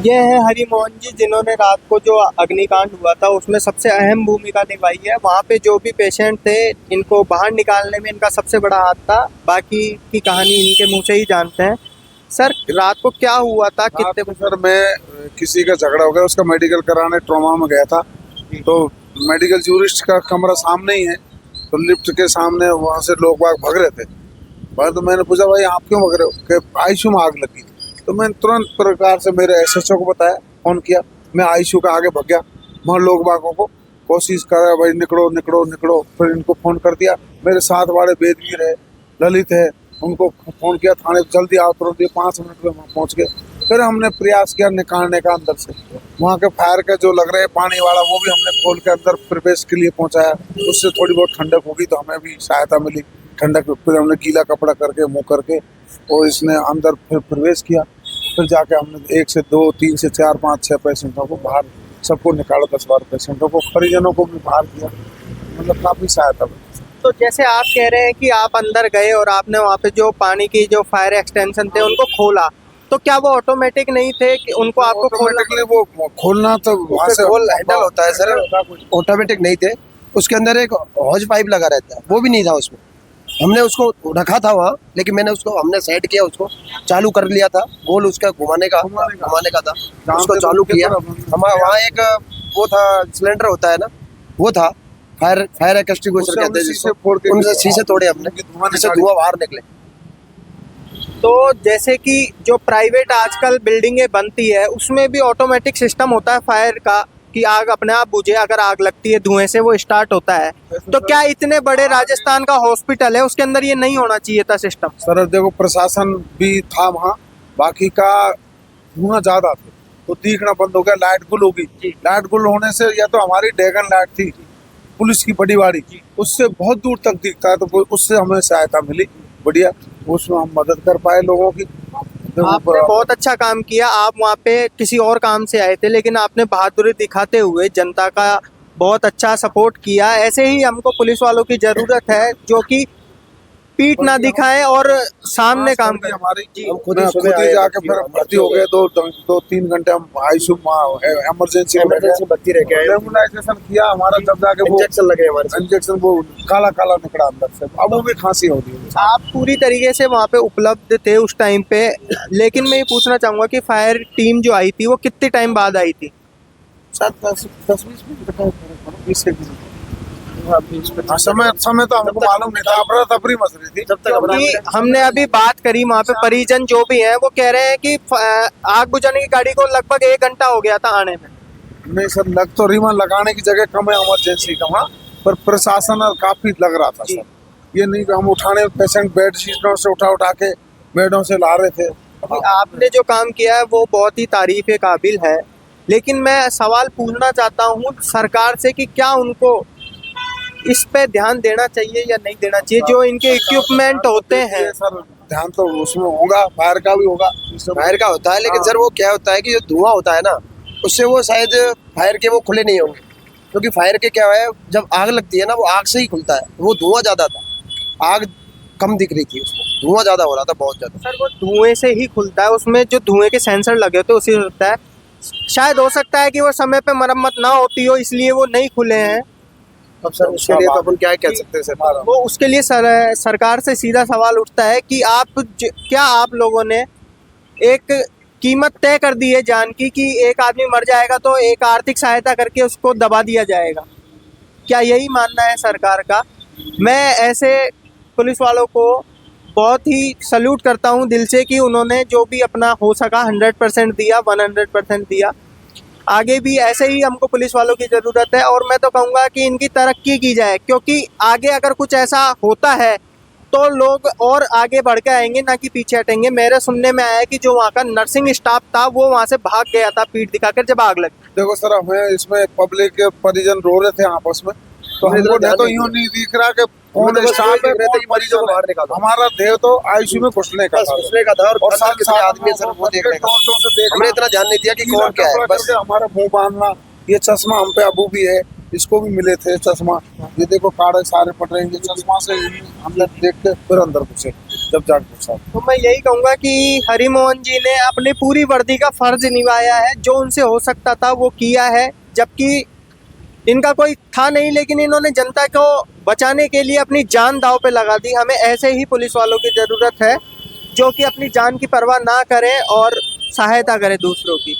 ये है हरिमोहन जी, जिन्होंने रात को जो अग्निकांड हुआ था उसमें सबसे अहम भूमिका निभाई है। वहाँ पे जो भी पेशेंट थे, इनको बाहर निकालने में इनका सबसे बड़ा हाथ था। बाकी की कहानी इनके मुंह से ही जानते हैं। सर, रात को क्या हुआ था? कितने रात को सर मैं किसी का झगड़ा हो गया, उसका मेडिकल कराने ट्रॉमा में गया था। तो मेडिकल जूरिस्ट का कमरा सामने ही है, तो लिफ्ट के सामने वहाँ से लोग बाग भाग रहे थे। बाद तो मैंने पूछा, भाई आप क्यों भाग रहे हो? कि आईसीयू में आग लगी। तो मैंने तुरंत प्रकार से मेरे एसएचओ को बताया, फोन किया। मैं आईसीयू का आगे भाग गया। वहाँ लोग बागों को कोशिश कर रहा, भाई निकलो निकलो निकलो। फिर इनको फोन कर दिया। मेरे साथ वाले वेदवीर है, ललित है, उनको फोन किया थाने, जल्दी आओ तुरंत। 5 मिनट में वहाँ पहुँच गए। फिर हमने प्रयास किया निकालने का अंदर से। वहाँ के फायर के जो लग रहे हैं पानी वाला, वो भी हमने खोल के अंदर प्रवेश के लिए पहुँचाया। उससे थोड़ी बहुत ठंडक होगी तो हमें भी सहायता मिली ठंडक। फिर हमने गीला कपड़ा करके मुँह करके और इसने अंदर फिर प्रवेश किया। फिर जाके हमने 1 से 2 3 से 4 5 6 पेशेंटों को बाहर, सबको निकाला। 10-12 पेशेंटों को, परिजनों को भी बाहर किया। मतलब काफ़ी सहायता मिली। तो जैसे आप कह रहे हैं कि आप अंदर गए और आपने वहाँ पे जो पानी की जो फायर एक्सटेंशन थे उनको खोला, तो क्या वो ऑटोमेटिक नहीं थे कि उनको आपको खोलना? वो खोलना तो वहाँ से होल हैंडल होता है सर, ऑटोमेटिक नहीं थे। उसके अंदर एक हॉज पाइप लगा रहता है, वो भी नहीं था उसमें। हमने उसको रखा था वहाँ, लेकिन हमने सेट किया, उसको चालू कर लिया था। गोल उसका घुमाने का था, उसको चालू किया। हमारा वहाँ एक वो था, सिलेंडर होता है ना, वो था फायर एक्सटिंग्विशर कहते हैं जिसको। उनसे शीशे तोड़े हमने, जिससे धुआं बाहर निकले। तो जैसे कि जो प्राइवेट आजकल बिल्डिंगें बनती है उसमें भी ऑटोमेटिक सिस्टम होता है फायर का, कि आग अपने आप बुझे। अगर आग लगती है धुएं से वो स्टार्ट होता है। तो क्या इतने बड़े राजस्थान का हॉस्पिटल है, उसके अंदर ये नहीं होना चाहिए था सिस्टम? सर देखो, प्रशासन भी था वहाँ, बाकी का धुआं ज्यादा था तो दिखना बंद हो गया। लाइट गुल होगी, लाइट गुल होने से, या तो हमारी ड्रैगन लाइट थी पुलिस की बड़ी वाड़ी, उससे बहुत दूर तक दिखता है, तो उससे हमें सहायता मिली बढ़िया। उसमें हम मदद कर पाए लोगों की। आपने बहुत अच्छा काम किया। आप वहाँ पे किसी और काम से आए थे, लेकिन आपने बहादुरी दिखाते हुए जनता का बहुत अच्छा सपोर्ट किया। ऐसे ही हमको पुलिस वालों की जरूरत है, जो कि पीठ ना दिखाएं और सामने काम करें। हमारी हम खुद ही जाके फिर भर्ती हो गए। 2-3 घंटे हम आईसीयू इमरजेंसी भर्ती रह गए, नेबुलाइजेशन किया हमारा। जब जाके वो इंजेक्शन लगे हमारे, इंजेक्शन वो काला काला निकला अंदर से। अब वो भी खांसी हो रही है। आप पूरी तरीके से वहाँ पे उपलब्ध थे उस टाइम पे, लेकिन मैं ये पूछना चाहूँगा कि फायर टीम जो आई थी वो कितने टाइम बाद आई थी? 10-20 मिनट समय तो हमको मालूम नहीं था। अफरा तफरी मच रही थी जब तक। क्योंकि हमने अभी बात करी वहाँ पे, परिजन जो भी हैं वो कह रहे हैं कि आग बुझाने की गाड़ी को लगभग 1 घंटा हो गया था आने में। नहीं सर, लग तो रीमा लगाने की जगह कम है इमरजेंसी का वहाँ पर। प्रशासन काफी लग रहा था सर। ये नहीं कि हम उठाने पेशेंट बेड शीटों से उठा के बेडों से ला रहे थे। आपने जो काम किया है वो बहुत ही तारीफ के काबिल है, लेकिन मैं सवाल पूछना चाहता हूँ सरकार से कि क्या उनको इस पे ध्यान देना चाहिए या नहीं देना चाहिए? जो इनके इक्विपमेंट होते हैं सर, ध्यान तो उसमें होगा, फायर का भी होगा। फायर का होता है, लेकिन सर वो क्या होता है कि जो धुआं होता है ना, उससे वो शायद फायर के वो खुले नहीं होंगे। क्योंकि फायर के क्या है, जब आग लगती है ना, वो आग से ही खुलता है। वो धुआं ज्यादा था, आग कम दिख रही थी, उसको धुआं ज्यादा हो रहा था, बहुत ज्यादा। सर वो धुएं से ही खुलता है, उसमें जो धुएं के सेंसर लगे होते हैं उसी से होता है। शायद हो सकता है कि वो समय पे मरम्मत ना होती हो, इसलिए वो नहीं खुले हैं। अब सर उसके लिए तो अपन क्या कह सकते हैं सर? वो उसके लिए सरकार से सीधा सवाल उठता है कि क्या आप लोगों ने एक कीमत तय कर दी है जान की, कि एक आदमी मर जाएगा तो एक आर्थिक सहायता करके उसको दबा दिया जाएगा? क्या यही मानना है सरकार का? मैं ऐसे पुलिस वालों को बहुत ही सल्यूट करता हूं दिल से कि उन्होंने जो भी अपना हो सका 100% दिया, 100% दिया। आगे भी ऐसे ही हमको पुलिस वालों की ज़रूरत है, और मैं तो कहूँगा कि इनकी तरक्की की जाए, क्योंकि आगे अगर कुछ ऐसा होता है तो लोग और आगे बढ़ के आएंगे, ना कि पीछे हटेंगे। मेरे सुनने में आया है कि जो वहाँ का नर्सिंग स्टाफ था वो वहाँ से भाग गया था पीठ दिखाकर जब आग लगी। देखो सर, हमें इसमें पब्लिक के परिजन रो रहे थे आपस में, तो हमको तो यूँ नहीं दिख रहा कि कौन स्टाफ है, कौन मरीजों को बाहर निकाला। हमारा ध्येय तो आईसीयू में घुसने का था, और साथ कितने आदमी है सर वो देखने का। हमने इतना ध्यान नहीं दिया कि कौन क्या है, बस हमारा मुंह बांधना। ये चश्मा हम पे अबू भी है, इसको भी मिले थे चश्मा। ये देखो काड़े सारे पट रहे हैं, ये चश्मा से हम देख के फिर अंदर घुसे। जब जागरूक साहब। तो मैं यही कहूंगा कि हरिमोहन जी ने अपनी पूरी वर्दी का फर्ज निभाया है, जो उनसे हो सकता था वो किया है, जबकि इनका कोई था नहीं, लेकिन इन्होंने जनता को बचाने के लिए अपनी जान दांव पे लगा दी। हमें ऐसे ही पुलिस वालों की ज़रूरत है जो कि अपनी जान की परवाह ना करें और सहायता करें दूसरों की।